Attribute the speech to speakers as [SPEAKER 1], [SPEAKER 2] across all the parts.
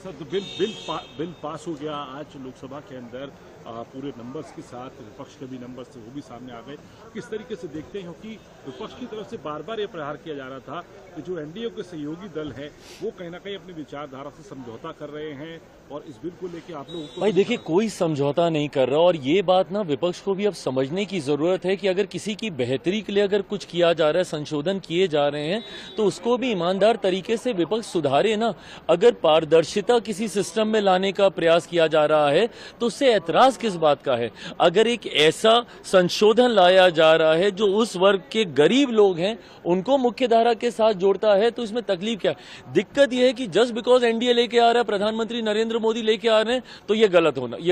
[SPEAKER 1] Sir, तो bill pass हो गया आज लोकसभा के अंदर पूरे नंबर्स के साथ, विपक्ष के भी नंबर्स थे वो भी सामने आ गए। किस तरीके से देखते हैं, क्योंकि विपक्ष की तरफ से बार बार ये प्रहार किया जा रहा था कि जो एनडीए के सहयोगी दल है वो कहीं ना कहीं अपनी विचारधारा से समझौता कर रहे हैं और इस बिल को लेकर आप लोगों को
[SPEAKER 2] भाई देखिए, कोई समझौता नहीं कर रहा। और ये बात ना विपक्ष को भी अब समझने की जरूरत है कि अगर किसी की बेहतरी के लिए अगर कुछ किया जा रहा है, संशोधन किए जा रहे हैं, तो उसको भी ईमानदार तरीके से विपक्ष सुधारे ना। अगर पारदर्शिता किसी सिस्टम में लाने का प्रयास किया जा रहा है तो उससे ऐतराज किस बात का है? अगर एक ऐसा संशोधन लाया जा रहा है जो उस वर्ग के गरीब लोग हैं उनको मुख्य धारा के साथ जोड़ता है, तो इसमें तकलीफ क्या है? दिक्कत यह है कि जस्ट बिकॉज एनडीए लेके आ रहा है, प्रधानमंत्री नरेंद्र मोदी लेके आ रहे हैं, तो ये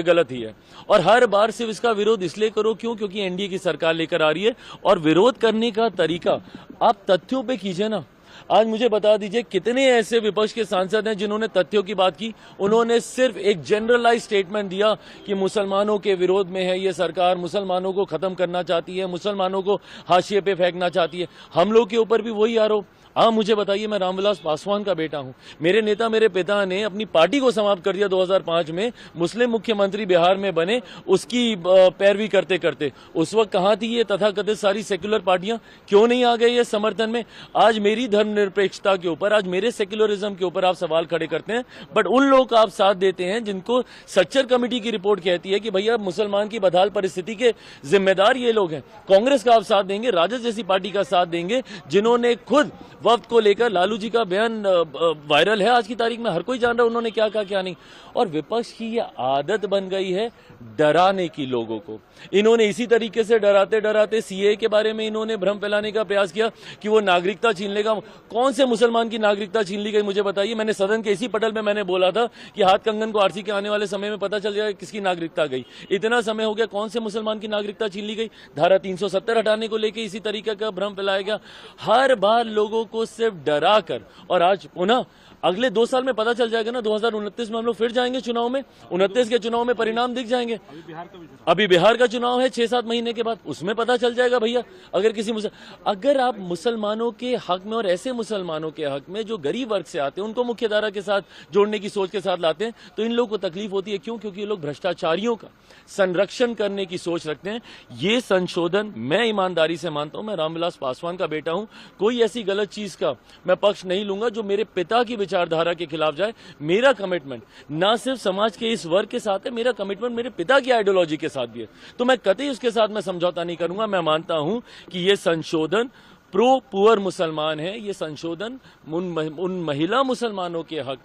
[SPEAKER 2] गलत ही है। और हर बार सिर्फ इसका विरोध इसलिए करो क्योंकि एनडीए की सरकार लेकर आ रही है। और विरोध करने का तरीका आप तथ्यों पे कीजिए ना। आज मुझे बता दीजिए कितने ऐसे विपक्ष के सांसद हैं जिन्होंने तथ्यों की बात की। उन्होंने सिर्फ एक जनरलाइज स्टेटमेंट दिया कि मुसलमानों के विरोध में है ये सरकार, मुसलमानों को खत्म करना चाहती है, मुसलमानों को हाशिए पे फेंकना चाहती है। हम लोग के ऊपर भी वही आरोप। हाँ, मुझे बताइए, मैं रामविलास पासवान का बेटा हूं। मेरे नेता, मेरे पिता ने अपनी पार्टी को समाप्त कर दिया 2005 में, मुस्लिम मुख्यमंत्री बिहार में बने, उसकी पैरवी करते करते। उस वक्त कहां थी ये तथाकथित सारी सेक्युलर पार्टियां? क्यों नहीं आ गए ये समर्थन में? आज मेरी धर्मनिरपेक्षता के ऊपर, आज मेरे सेक्युलरिज्म के ऊपर आप सवाल खड़े करते हैं, बट उन लोगों का आप साथ देते हैं जिनको सच्चर कमेटी की रिपोर्ट कहती है कि भैया मुसलमान की बदहाल परिस्थिति के जिम्मेदार ये लोग हैं। कांग्रेस का आप साथ देंगे, राजद जैसी पार्टी का साथ देंगे जिन्होंने खुद वक्त को लेकर, लालू जी का बयान वायरल है आज की तारीख में, हर कोई जान रहा है उन्होंने क्या कहा क्या नहीं। और विपक्ष की ये आदत बन गई है डराने की लोगों को। इन्होंने इसी तरीके से डराते डराते सीए के बारे में इन्होंने भ्रम फैलाने का प्रयास किया कि वो नागरिकता छीन लेगा। कौन से मुसलमान की नागरिकता छीन ली गई मुझे बताइए? मैंने सदन के इसी पटल में मैंने बोला था कि हाथ कंगन को आरसी के आने वाले समय में पता चल जाएगा किसकी नागरिकता गई। इतना समय हो गया, कौन से मुसलमान की नागरिकता छीन ली गई? धारा 370 हटाने को लेकर इसी तरीके का भ्रम फैलाया गया। हर बार लोगों को सिर्फ डरा कर, और आज पुनः अगले 2 साल में पता चल जाएगा ना, 2029 में हम लोग फिर जाएंगे चुनाव में। 29 के चुनाव में परिणाम दिख जाएंगे। अभी बिहार का चुनाव है 6-7 महीने के बाद, उसमें पता चल जाएगा भैया। अगर आप मुसलमानों के हक में, और ऐसे मुसलमानों के हक में जो गरीब वर्ग से आते हैं, उनको मुख्य धारा के साथ जोड़ने की सोच के साथ लाते हैं, तो इन लोगों को तकलीफ होती है। क्यों? क्योंकि ये लोग भ्रष्टाचारियों का संरक्षण करने की सोच रखते हैं। ये संशोधन मैं ईमानदारी से मानता हूं, मैं रामविलास पासवान का बेटा हूं, कोई ऐसी गलत चीज का मैं पक्ष नहीं लूंगा जो मेरे पिता की विचारधारा के खिलाफ जाए। मेरा कमिटमेंट ना सिर्फ समाज के इस वर्ग के साथ है, मेरा कमिटमेंट मेरे पिता की आइडियोलॉजी के साथ भी है। तो मैं कतई उसके साथ मैं समझौता नहीं करूंगा। मैं मानता हूं कि यह संशोधन प्रो पुअर मुसलमान है। ये संशोधन उन महिला मुसलमानों के हक